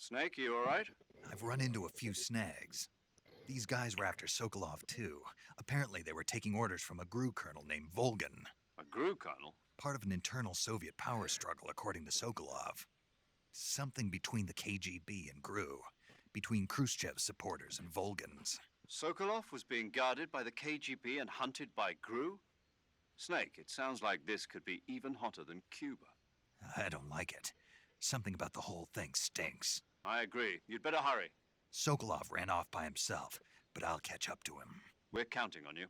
Snake, you alright? I've run into a few snags. These guys were after Sokolov too. Apparently they were taking orders from a GRU colonel named Volgan. A GRU colonel? Part of an internal Soviet power struggle, according to Sokolov. Something between the KGB and GRU. Between Khrushchev's supporters and Volgan's. Sokolov was being guarded by the KGB and hunted by GRU? Snake, it sounds like this could be even hotter than Cuba. I don't like it. Something about the whole thing stinks. I agree. You'd better hurry. Sokolov ran off by himself, but I'll catch up to him. We're counting on you.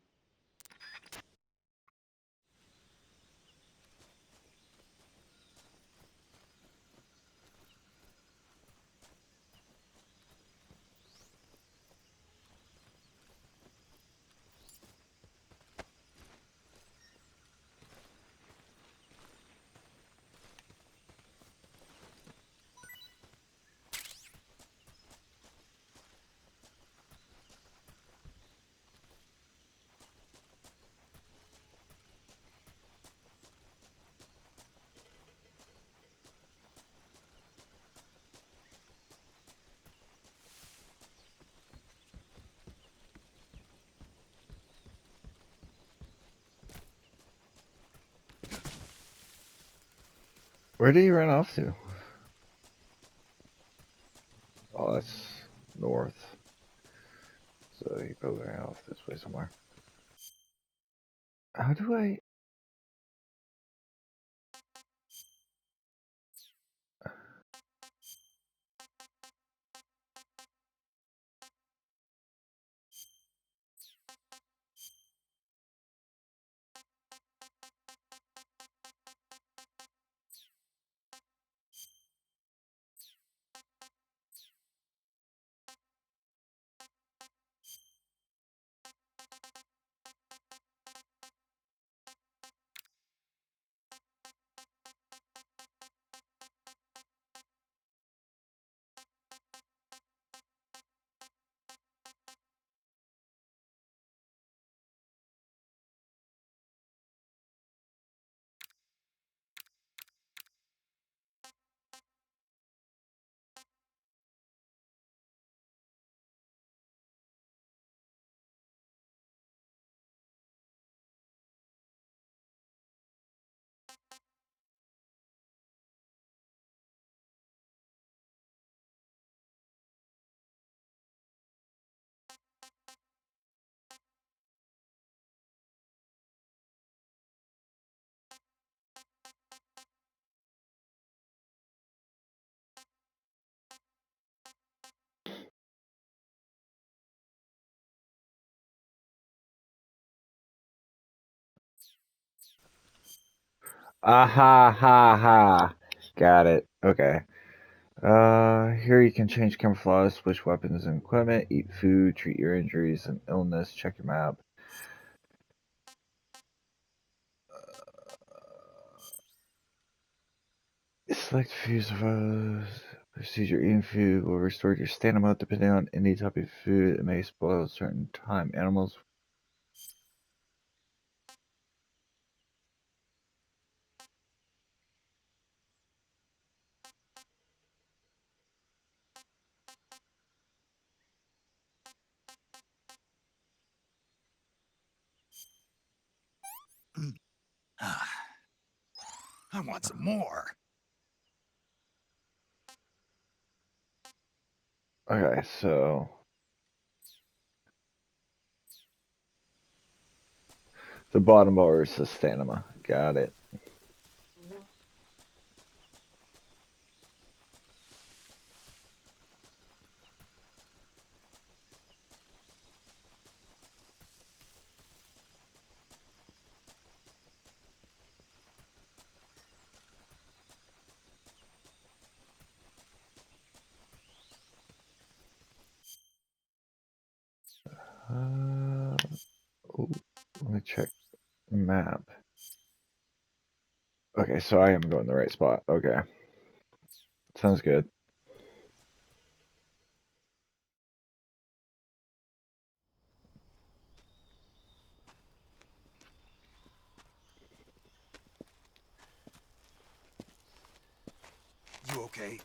Where did he run off to? Oh, that's north. So he probably ran off this way somewhere. How do I... Aha, ha, ha. Got it. Okay. Here you can change camouflage, switch weapons and equipment, eat food, treat your injuries and illness, check your map. Select fuse procedure. Eating food will restore your stamina depending on any type of food. It may spoil at a certain time. Animals. I want some more. Okay, so the bottom bar is the stamina. Got it. Oh, let me check the map. Okay, so I am going the right spot. Okay. Sounds good. You okay?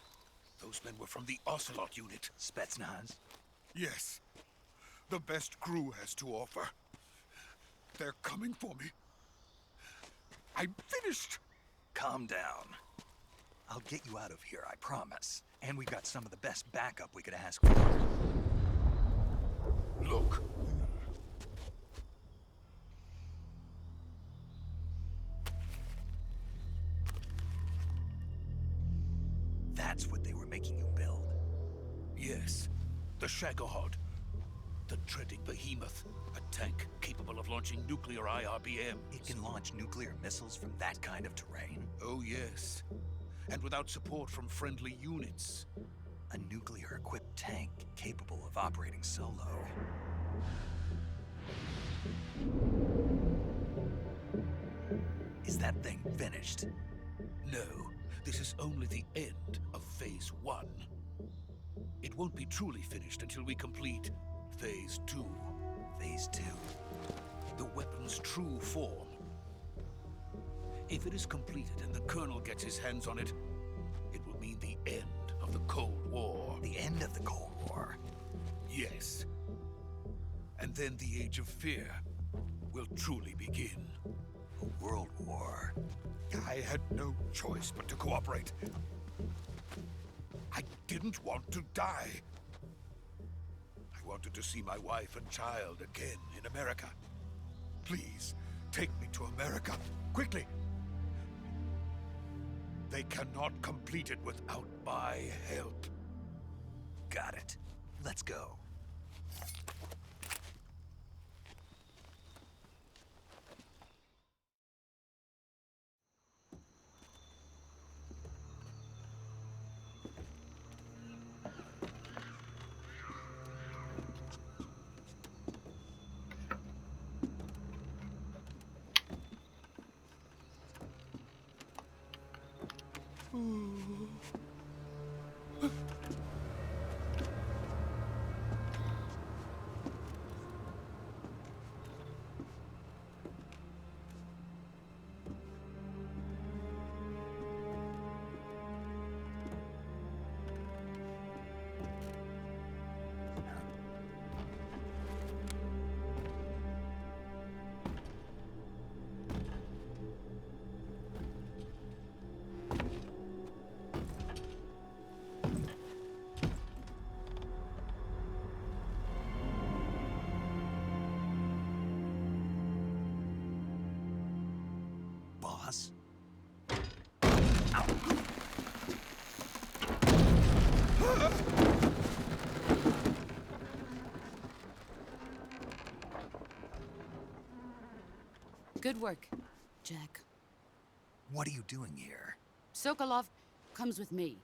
Those men were from the Ocelot unit. Spetsnaz? Yes. The best crew has to offer. They're coming for me. I'm finished. Calm down. I'll get you out of here, I promise. And we've got some of the best backup we could ask for. Look. That's what they were making you build? Yes. The Shagohod. The dreading behemoth. A tank capable of launching nuclear IRBMs. It can launch nuclear missiles from that kind of terrain? Oh, yes. And without support from friendly units. A nuclear-equipped tank capable of operating solo. Is that thing finished? No, this is only the end of Phase 1. It won't be truly finished until we complete Phase 2. Phase 2? The weapon's true form. If it is completed and the Colonel gets his hands on it, it will mean the end of the Cold War. The end of the Cold War? Yes. And then the Age of Fear will truly begin. A world war? I had no choice but to cooperate. I didn't want to die. I wanted to see my wife and child again in America. Please, take me to America, quickly. They cannot complete it without my help. Got it. Let's go. Boss? Good work, Jack. What are you doing here? Sokolov comes with me.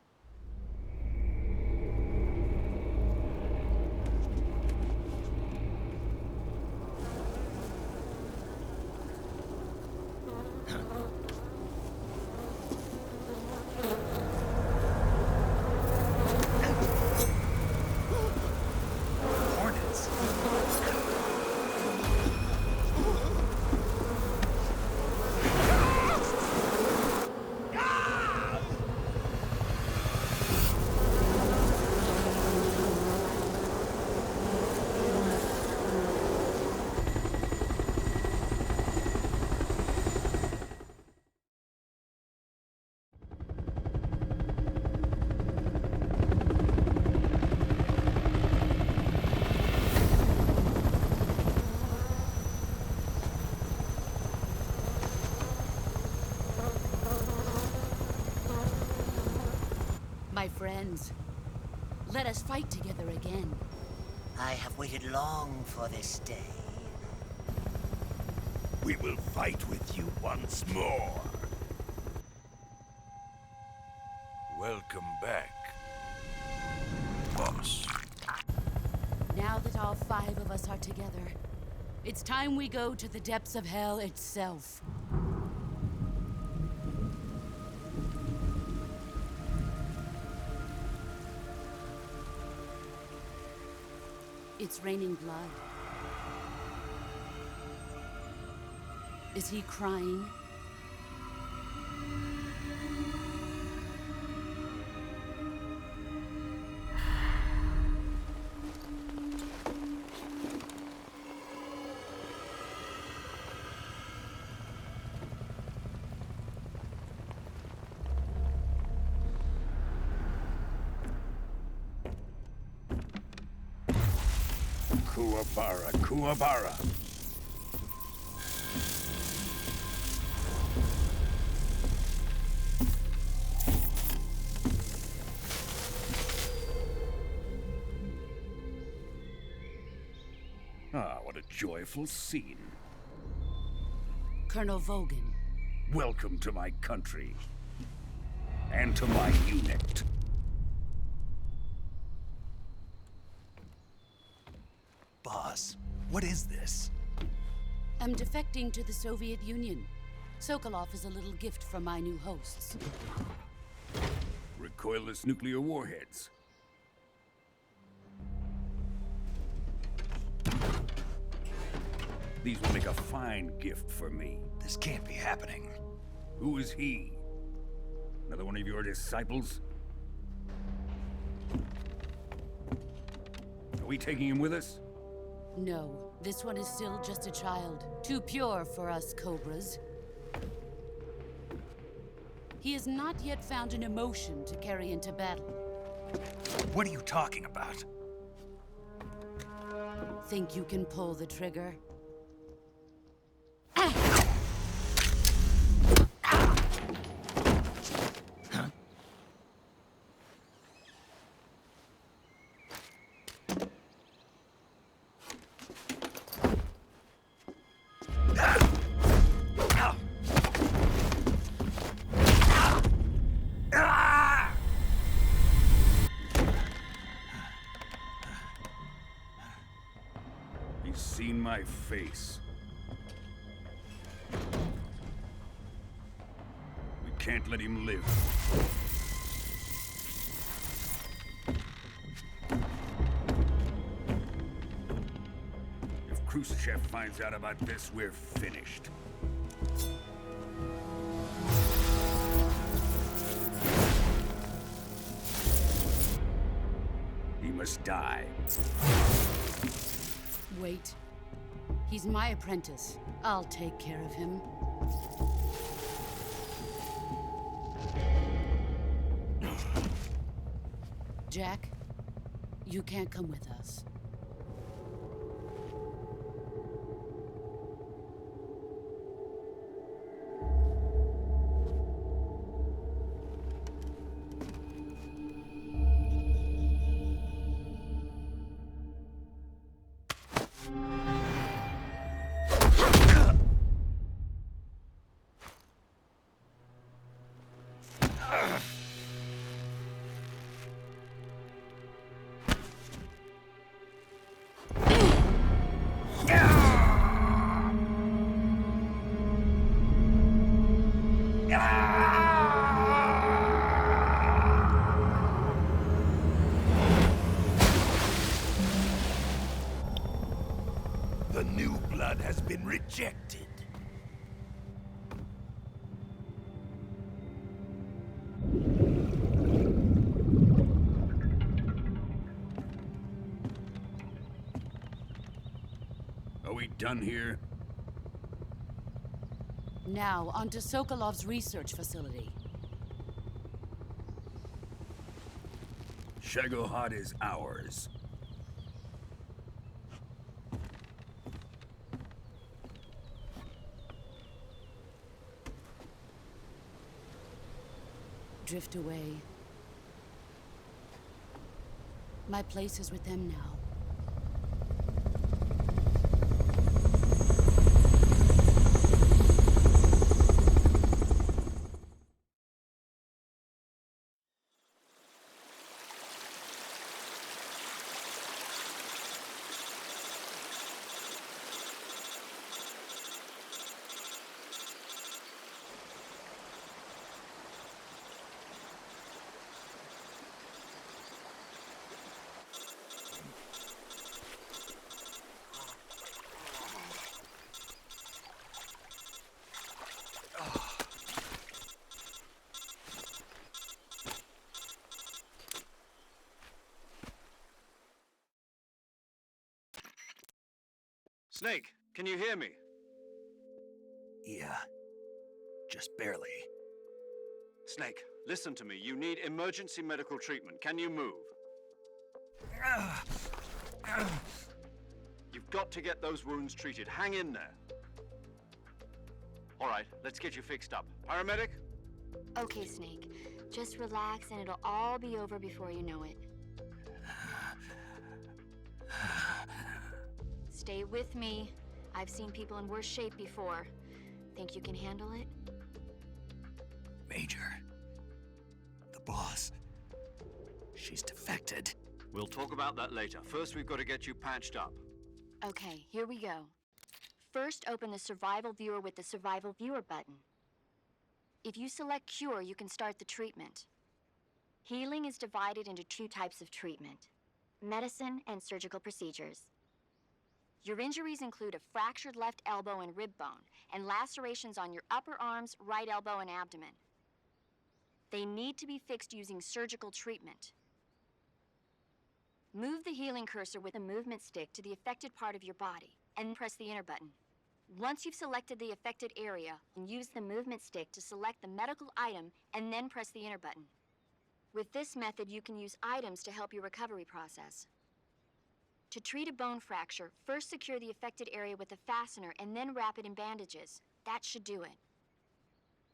Hornets? My friends, let us fight together again. I have waited long for this day. We will fight with you once more. Welcome back, boss. Now that all 5 of us are together, it's time we go to the depths of hell itself. It's raining blood. Is he crying? Kuwabara, Kuwabara. Ah, what a joyful scene. Colonel Vogan. Welcome to my country. And to my unit. Boss, what is this? I'm defecting to the Soviet Union. Sokolov is a little gift from my new hosts. Recoilless nuclear warheads. These will make a fine gift for me. This can't be happening. Who is he? Another one of your disciples? Are we taking him with us? No, this one is still just a child. Too pure for us Cobras. He has not yet found an emotion to carry into battle. What are you talking about? Think you can pull the trigger? He's seen my face. We can't let him live. If Khrushchev finds out about this, we're finished. He must die. Wait. He's my apprentice. I'll take care of him. Jack, you can't come with us. The new blood has been rejected. Are we done here? Now, onto Sokolov's research facility. Shagohod is ours. Drift away. My place is with them now. Snake, can you hear me? Yeah, just barely. Snake, listen to me. You need emergency medical treatment. Can you move? You've got to get those wounds treated. Hang in there. All right, let's get you fixed up. Paramedic? Okay, Snake. Just relax and it'll all be over before you know it. Stay with me. I've seen people in worse shape before. Think you can handle it? Major. The boss. She's defected. We'll talk about that later. First, we've got to get you patched up. Okay, here we go. First, open the Survival Viewer with the Survival Viewer button. If you select Cure, you can start the treatment. Healing is divided into two types of treatment: medicine and surgical procedures. Your injuries include a fractured left elbow and rib bone, and lacerations on your upper arms, right elbow, and abdomen. They need to be fixed using surgical treatment. Move the healing cursor with a movement stick to the affected part of your body, and press the enter button. Once you've selected the affected area, use the movement stick to select the medical item, and then press the enter button. With this method, you can use items to help your recovery process. To treat a bone fracture, first secure the affected area with a fastener and then wrap it in bandages. That should do it.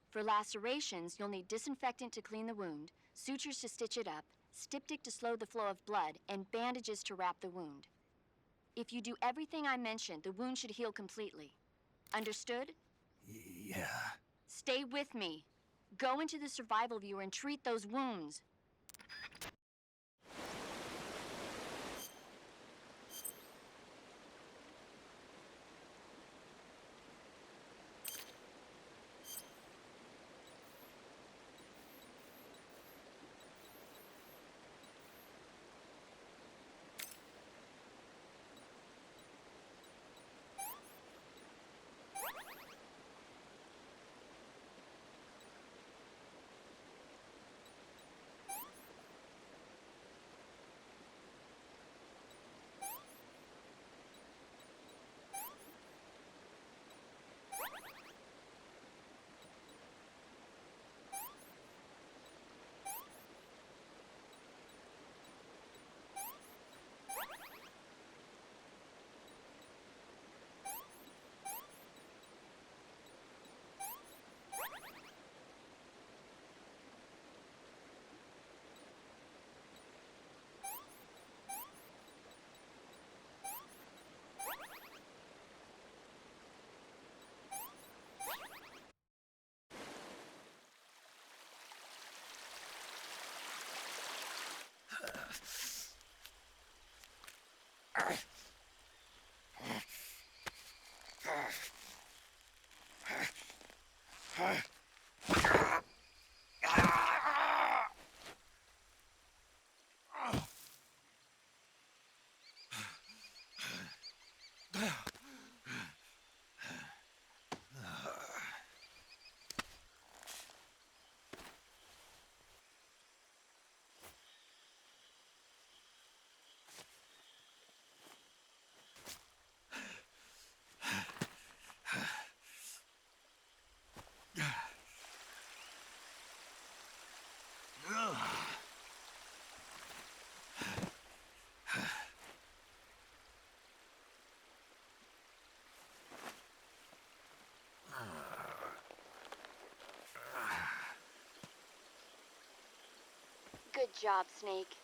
For lacerations, you'll need disinfectant to clean the wound, sutures to stitch it up, styptic to slow the flow of blood, and bandages to wrap the wound. If you do everything I mentioned, the wound should heal completely. Understood? Yeah. Stay with me. Go into the Survival Viewer and treat those wounds. Good job, Snake.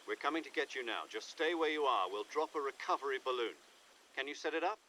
We're coming to get you now. Just stay where you are. We'll drop a recovery balloon. Can you set it up?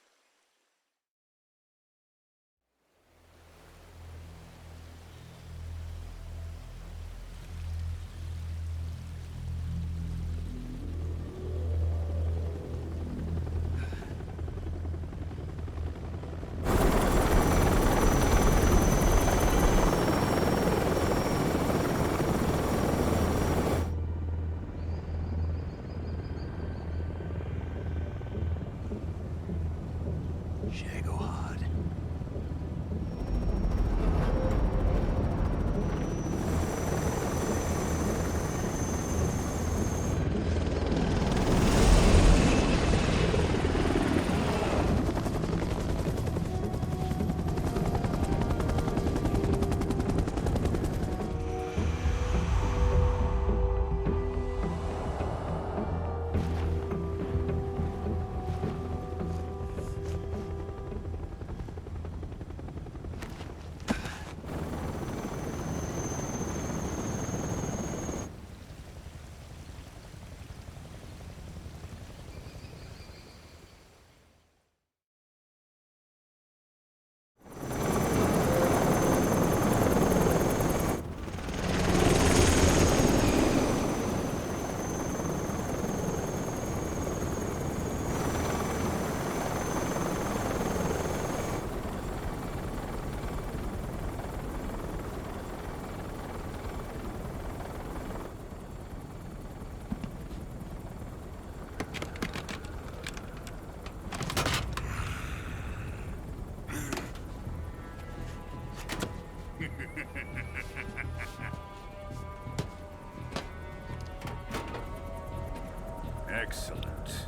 Excellent.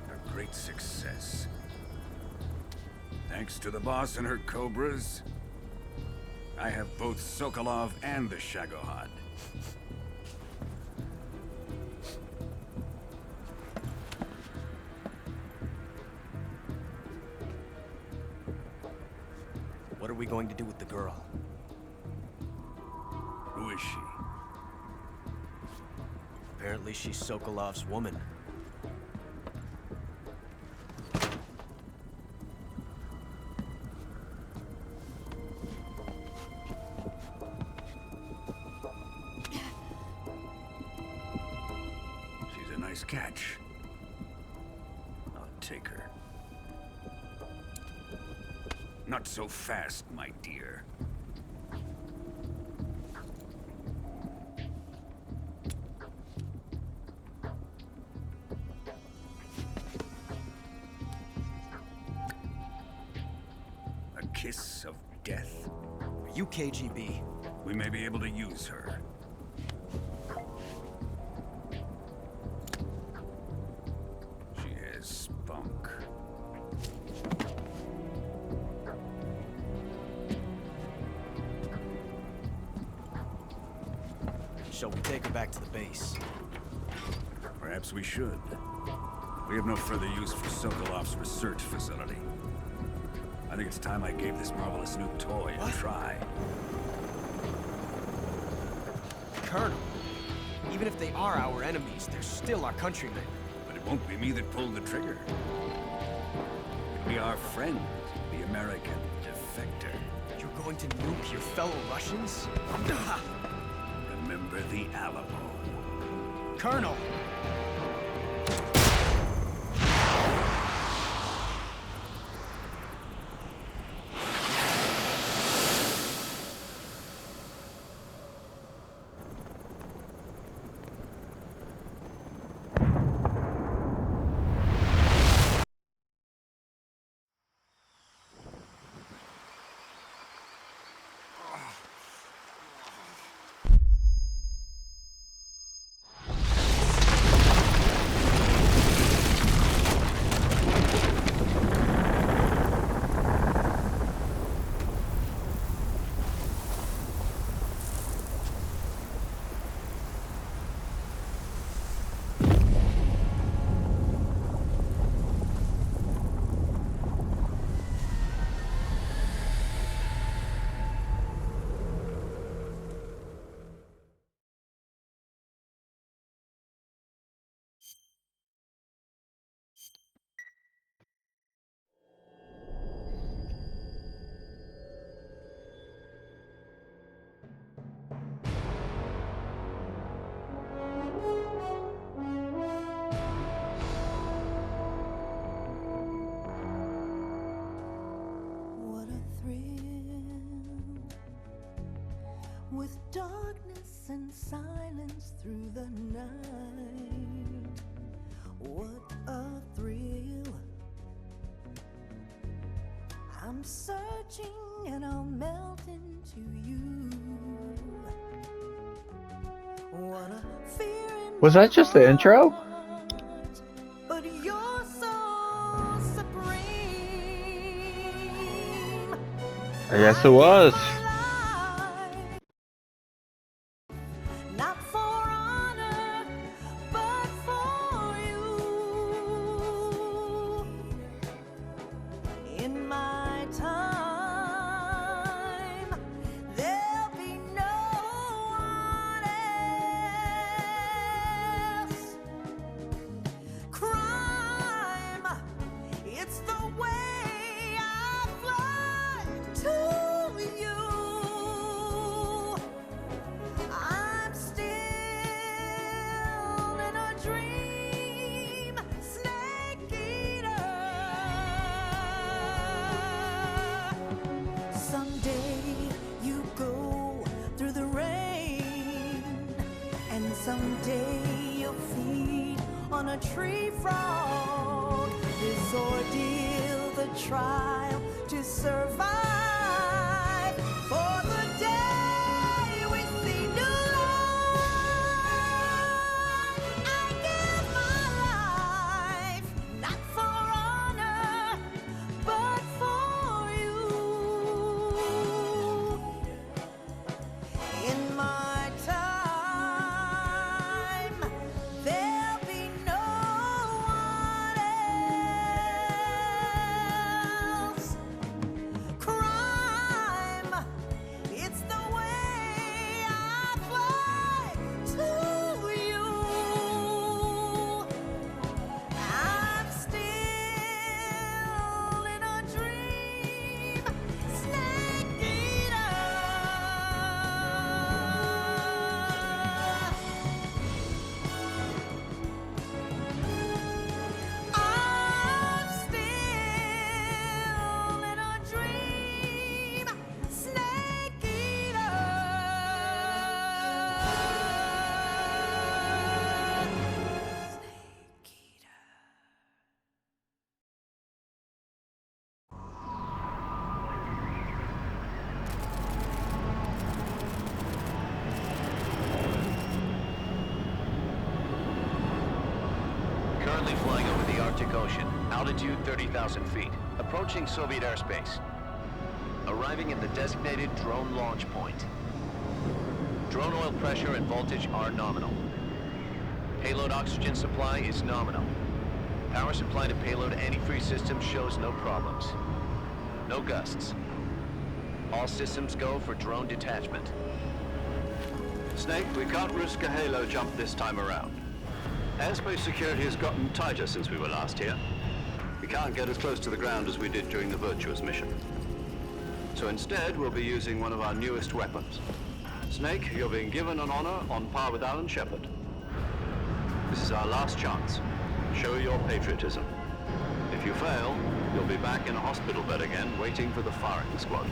A great success. Thanks to the boss and her cobras, I have both Sokolov and the Shagohod. What are we going to do with the girl? Who is she? Apparently she's Sokolov's woman. She's a nice catch. I'll take her. Not so fast, my dear. A kiss of death? Are you KGB? We may be able to use her. She has spunk. Shall we take her back to the base? Perhaps we should. We have no further use for Sokolov's research facility. I think it's time I gave this marvelous new toy a try. Colonel, even if they are our enemies, they're still our countrymen. But it won't be me that pulled the trigger. It'll be our friend, the American defector. You're going to nuke your fellow Russians? Remember the Alamo. Colonel! What a thrill, with darkness and silence through the night. What a thrill. I'm searching and I'll melt into you. What a fear in Was that just the intro? my heart, but you're so supreme. I guess it was. Not for honor, but for you. In my time, there'll be no one else. Crime, it's the way I fly to you. I'm still in a dream, snake eater. Someday you go through the rain, and someday you'll feed on a tree frog. This ordeal, the trial to survive. For the day we see new light, I give my Currently flying over the Arctic Ocean. Altitude 30,000 feet. Approaching Soviet airspace. Arriving at the designated drone launch point. Drone oil pressure and voltage are nominal. Payload oxygen supply is nominal. Power supply to payload antifreeze system shows no problems. No gusts. All systems go for drone detachment. Snake, we can't risk a halo jump this time around. Airspace security has gotten tighter since we were last here. We can't get as close to the ground as we did during the Virtuous mission. So instead, we'll be using one of our newest weapons. Snake, you're being given an honor on par with Alan Shepard. This is our last chance. Show your patriotism. If you fail, you'll be back in a hospital bed again, waiting for the firing squad.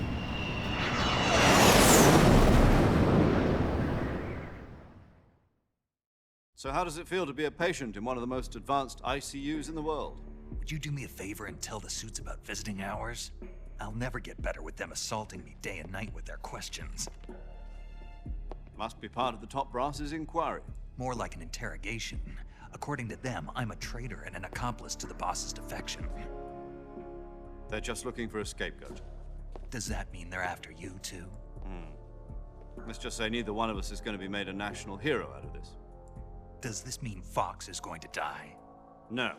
So how does it feel to be a patient in one of the most advanced ICUs in the world? Would you do me a favor and tell the suits about visiting hours? I'll never get better with them assaulting me day and night with their questions. Must be part of the top brass's inquiry. More like an interrogation. According to them, I'm a traitor and an accomplice to the boss's defection. They're just looking for a scapegoat. Does that mean they're after you, too? Let's just say neither one of us is going to be made a national hero out of this. Does this mean Fox is going to die? No.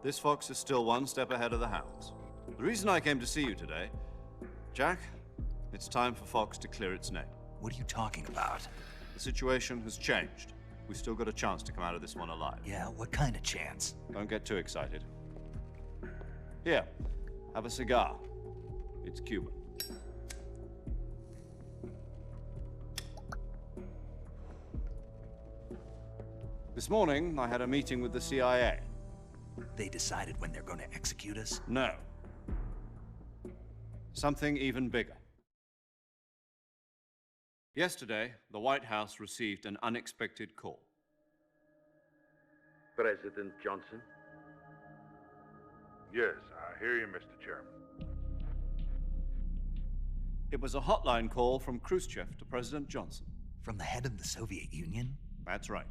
This fox is still one step ahead of the hounds. The reason I came to see you today, Jack, it's time for Fox to clear its name. What are you talking about? The situation has changed. We've still got a chance to come out of this one alive. Yeah, what kind of chance? Don't get too excited. Here, have a cigar. It's Cuban. This morning, I had a meeting with the CIA. They decided when they're going to execute us? No. Something even bigger. Yesterday, the White House received an unexpected call. President Johnson? Yes, I hear you, Mr. Chairman. It was a hotline call from Khrushchev to President Johnson. From the head of the Soviet Union? That's right.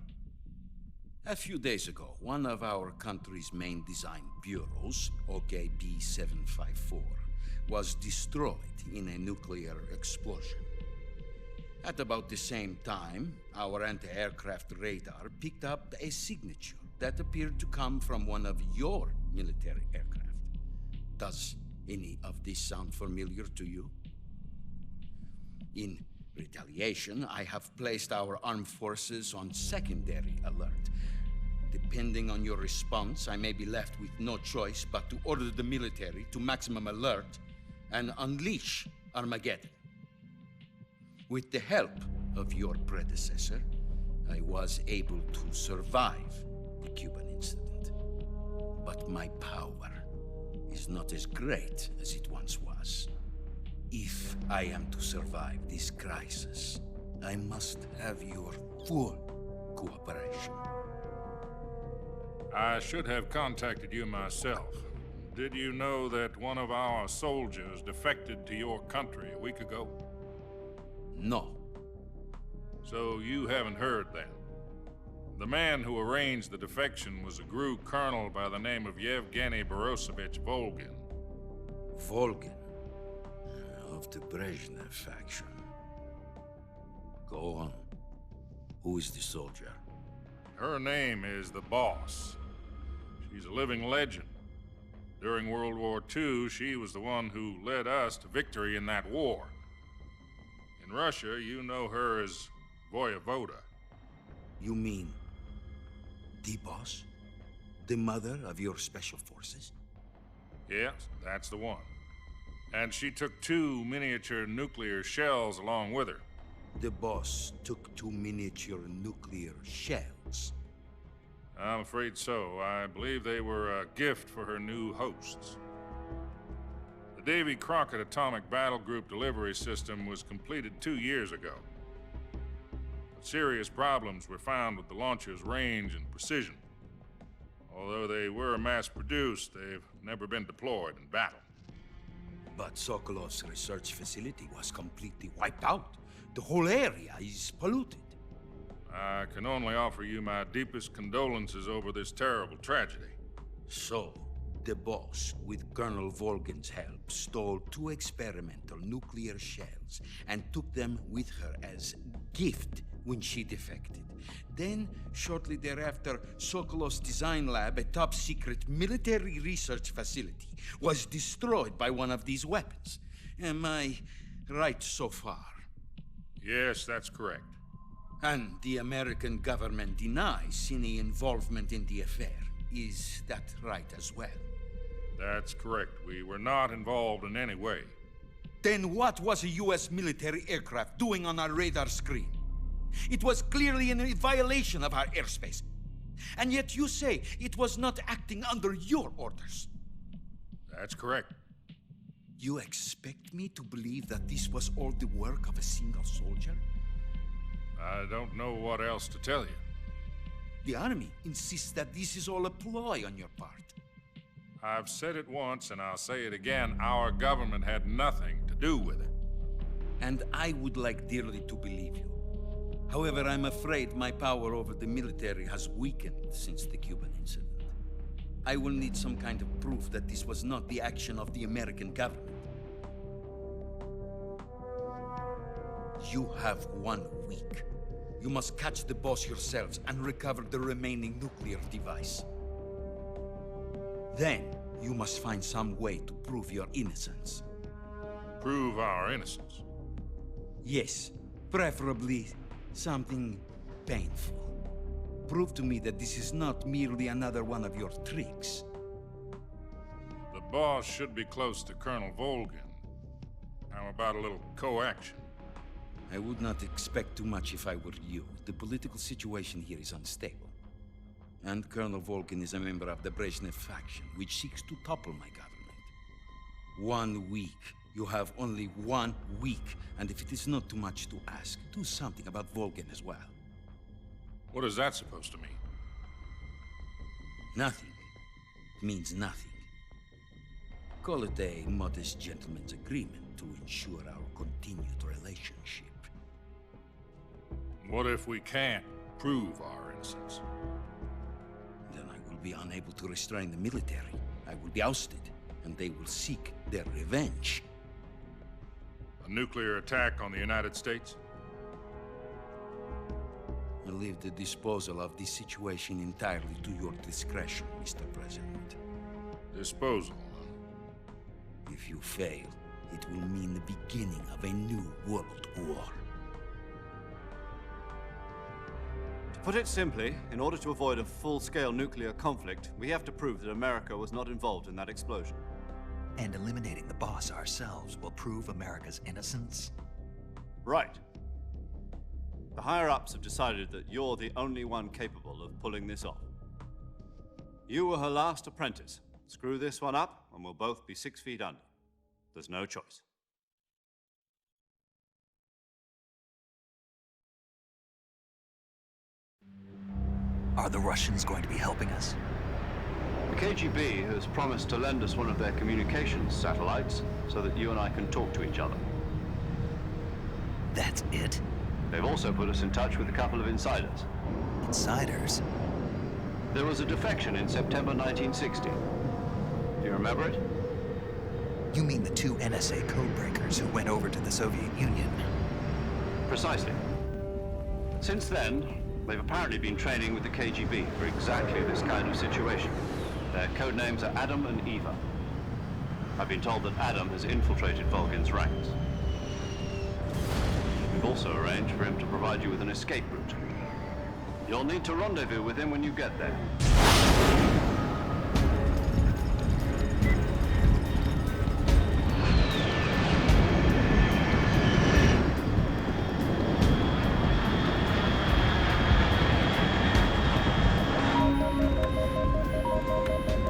A few days ago, one of our country's main design bureaus, OKB 754, was destroyed in a nuclear explosion. At about the same time, our anti-aircraft radar picked up a signature that appeared to come from one of your military aircraft. Does any of this sound familiar to you? In retaliation, I have placed our armed forces on secondary alert. Depending on your response, I may be left with no choice but to order the military to maximum alert and unleash Armageddon. With the help of your predecessor, I was able to survive the Cuban incident. But my power is not as great as it once was. If I am to survive this crisis, I must have your full cooperation. I should have contacted you myself. Did you know that one of our soldiers defected to your country a week ago? No. So you haven't heard then. The man who arranged the defection was a GRU colonel by the name of Yevgeny Borosovich Volgin. Volgin? Of the Brezhnev faction. Go on. Who is the soldier? Her name is the Boss. She's a living legend. During World War II, she was the one who led us to victory in that war. In Russia, you know her as Voyevoda. You mean the Boss? The mother of your special forces? Yes, that's the one. And she took 2 miniature nuclear shells along with her. The Boss took 2 miniature nuclear shells? I'm afraid so. I believe they were a gift for her new hosts. The Davy Crockett Atomic Battle Group delivery system was completed 2 years ago. But serious problems were found with the launcher's range and precision. Although they were mass-produced, they've never been deployed in battle. But Sokolov's research facility was completely wiped out. The whole area is polluted. I can only offer you my deepest condolences over this terrible tragedy. So, the boss, with Colonel Volgin's help, stole 2 experimental nuclear shells and took them with her as gift when she defected. Then, shortly thereafter, Sokolov's design lab, a top-secret military research facility, was destroyed by one of these weapons. Am I right so far? Yes, that's correct. And the American government denies any involvement in the affair. Is that right as well? That's correct. We were not involved in any way. Then what was a U.S. military aircraft doing on our radar screen? It was clearly in violation of our airspace. And yet you say it was not acting under your orders. That's correct. You expect me to believe that this was all the work of a single soldier? I don't know what else to tell you. The Army insists that this is all a ploy on your part. I've said it once, and I'll say it again. Our government had nothing to do with it. And I would like dearly to believe you. However, I'm afraid my power over the military has weakened since the Cuban incident. I will need some kind of proof that this was not the action of the American government. You have 1 week. You must catch the boss yourselves and recover the remaining nuclear device. Then, you must find some way to prove your innocence. Prove our innocence? Yes, preferably something painful. Prove to me that this is not merely another one of your tricks. The boss should be close to Colonel Volgin. How about a little coaction? I would not expect too much if I were you. The political situation here is unstable. And Colonel Volgin is a member of the Brezhnev faction, which seeks to topple my government. 1 week. You have only 1 week. And if it is not too much to ask, do something about Volgin as well. What is that supposed to mean? Nothing. It means nothing. Call it a modest gentleman's agreement to ensure our continued relationship. What if we can't prove our innocence? Then I will be unable to restrain the military. I will be ousted, and they will seek their revenge. A nuclear attack on the United States? I leave the disposal of this situation entirely to your discretion, Mr. President. Disposal? If you fail, it will mean the beginning of a new world war. To put it simply, in order to avoid a full-scale nuclear conflict, we have to prove that America was not involved in that explosion. And eliminating the boss ourselves will prove America's innocence? Right. The higher-ups have decided that you're the only one capable of pulling this off. You were her last apprentice. Screw this one up, and we'll both be 6 feet under. There's no choice. Are the Russians going to be helping us? The KGB has promised to lend us one of their communications satellites so that you and I can talk to each other. That's it? They've also put us in touch with a couple of insiders. Insiders? There was a defection in September 1960. Do you remember it? You mean the 2 NSA codebreakers who went over to the Soviet Union? Precisely. Since then, they've apparently been training with the KGB for exactly this kind of situation. Their code names are Adam and Eva. I've been told that Adam has infiltrated Volgin's ranks. We've also arranged for him to provide you with an escape route. You'll need to rendezvous with him when you get there.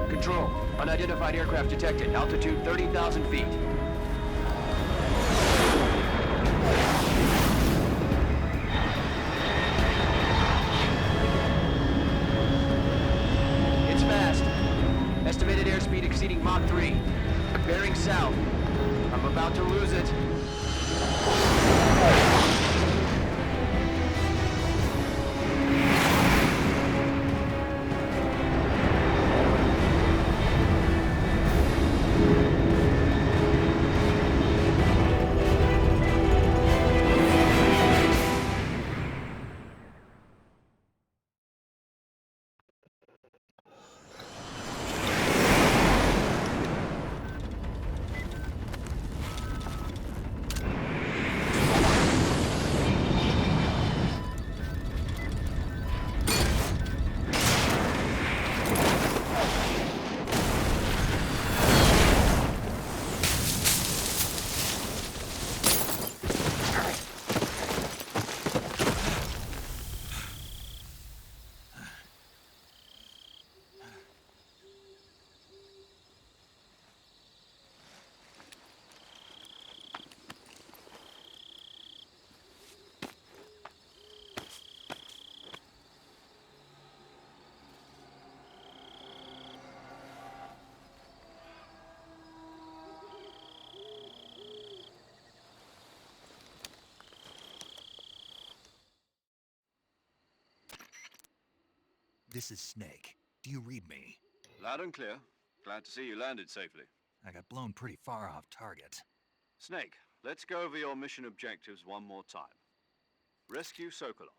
Control. Unidentified aircraft detected. Altitude 30,000 feet. It's fast. Estimated airspeed exceeding Mach 3. Bearing south. I'm about to lose it. This is Snake. Do you read me? Loud and clear. Glad to see you landed safely. I got blown pretty far off target. Snake, let's go over your mission objectives one more time. Rescue Sokolov.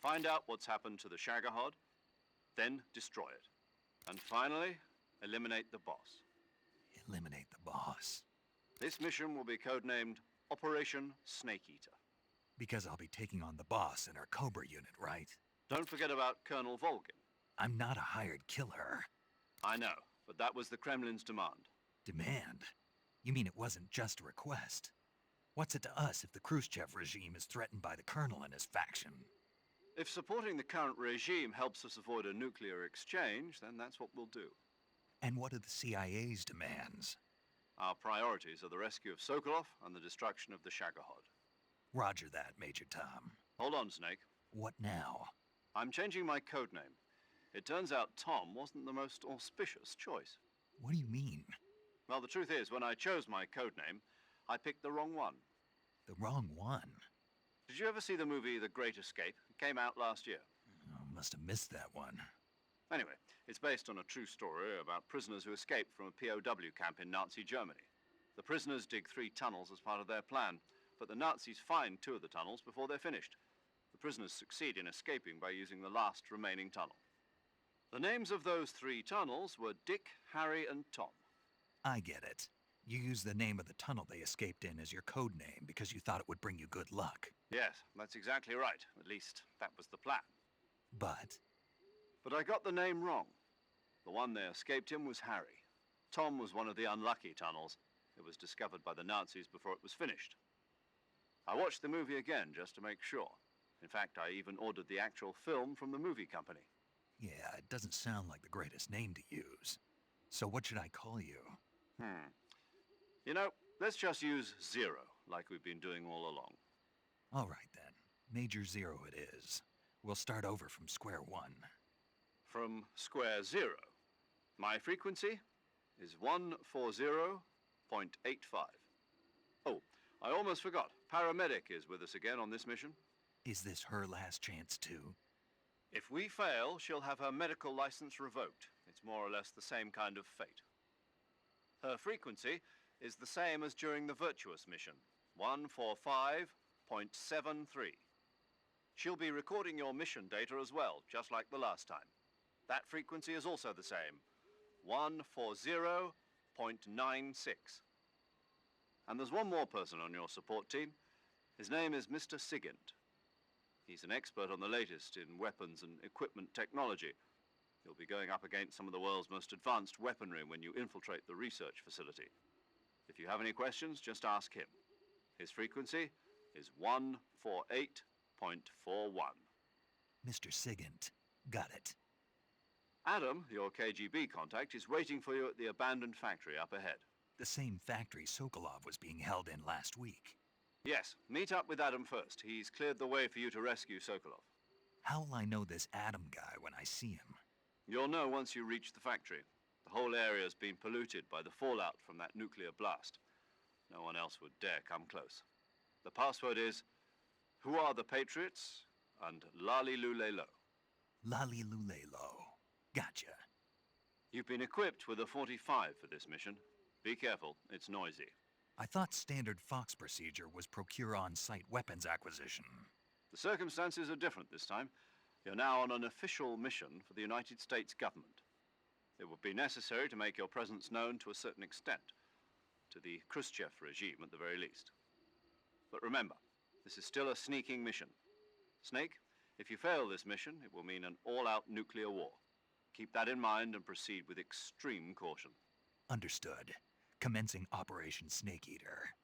Find out what's happened to the Shagohod, then destroy it. And finally, eliminate the boss. Eliminate the boss. This mission will be codenamed Operation Snake Eater. Because I'll be taking on the boss in our Cobra unit, right? Don't forget about Colonel Volgin. I'm not a hired killer. I know, but that was the Kremlin's demand. Demand? You mean it wasn't just a request? What's it to us if the Khrushchev regime is threatened by the Colonel and his faction? If supporting the current regime helps us avoid a nuclear exchange, then that's what we'll do. And what are the CIA's demands? Our priorities are the rescue of Sokolov and the destruction of the Shagohod. Roger that, Major Tom. Hold on, Snake. What now? I'm changing my codename. It turns out Tom wasn't the most auspicious choice. What do you mean? Well, the truth is, when I chose my codename, I picked the wrong one. The wrong one? Did you ever see the movie The Great Escape? It came out last year. Oh, must have missed that one. Anyway, it's based on a true story about prisoners who escaped from a POW camp in Nazi Germany. The prisoners dig 3 tunnels as part of their plan, but the Nazis find 2 of the tunnels before they're finished. The prisoners succeed in escaping by using the last remaining tunnel. The names of those 3 tunnels were Dick, Harry, and Tom. I get it. You used the name of the tunnel they escaped in as your code name because you thought it would bring you good luck. Yes, that's exactly right. At least, that was the plan. But I got the name wrong. The one they escaped in was Harry. Tom was one of the unlucky tunnels. It was discovered by the Nazis before it was finished. I watched the movie again just to make sure. In fact, I even ordered the actual film from the movie company. yeah, it doesn't sound like the greatest name to use. So what should I call you? You know, let's just use Zero, like we've been doing all along. All right then. Major Zero it is. We'll start over from square one. From square 0. My frequency is 140.85. Oh, I almost forgot. Paramedic is with us again on this mission. Is this her last chance too? If we fail, she'll have her medical license revoked. It's more or less the same kind of fate. Her frequency is the same as during the Virtuous mission, 145.73. She'll be recording your mission data as well, just like the last time. That frequency is also the same, 140.96. And there's one more person on your support team. His name is Mr. Sigint. He's an expert on the latest in weapons and equipment technology. You'll be going up against some of the world's most advanced weaponry when you infiltrate the research facility. If you have any questions, just ask him. His frequency is 148.41. Mr. Sigint. Got it. Adam, your KGB contact, is waiting for you at the abandoned factory up ahead. The same factory Sokolov was being held in last week. Yes, meet up with Adam first. He's cleared the way for you to rescue Sokolov. How will I know this Adam guy when I see him? You'll know once you reach the factory. The whole area's been polluted by the fallout from that nuclear blast. No one else would dare come close. The password is, "Who are the Patriots?" and Lali Lule Lo. Lali Lule Lo. Gotcha. You've been equipped with a 45 for this mission. Be careful, it's noisy. I thought standard Fox procedure was procure on-site weapons acquisition. The circumstances are different this time. You're now on an official mission for the United States government. It would be necessary to make your presence known to a certain extent, to the Khrushchev regime at the very least. But remember, this is still a sneaking mission. Snake, if you fail this mission, it will mean an all-out nuclear war. Keep that in mind and proceed with extreme caution. Understood. Commencing Operation Snake Eater.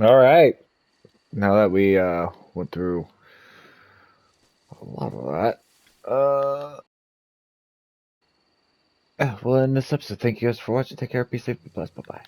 All right. Now that we went through a lot of that, well, in this episode, thank you guys for watching. Take care, be safe, be blessed. Bye bye.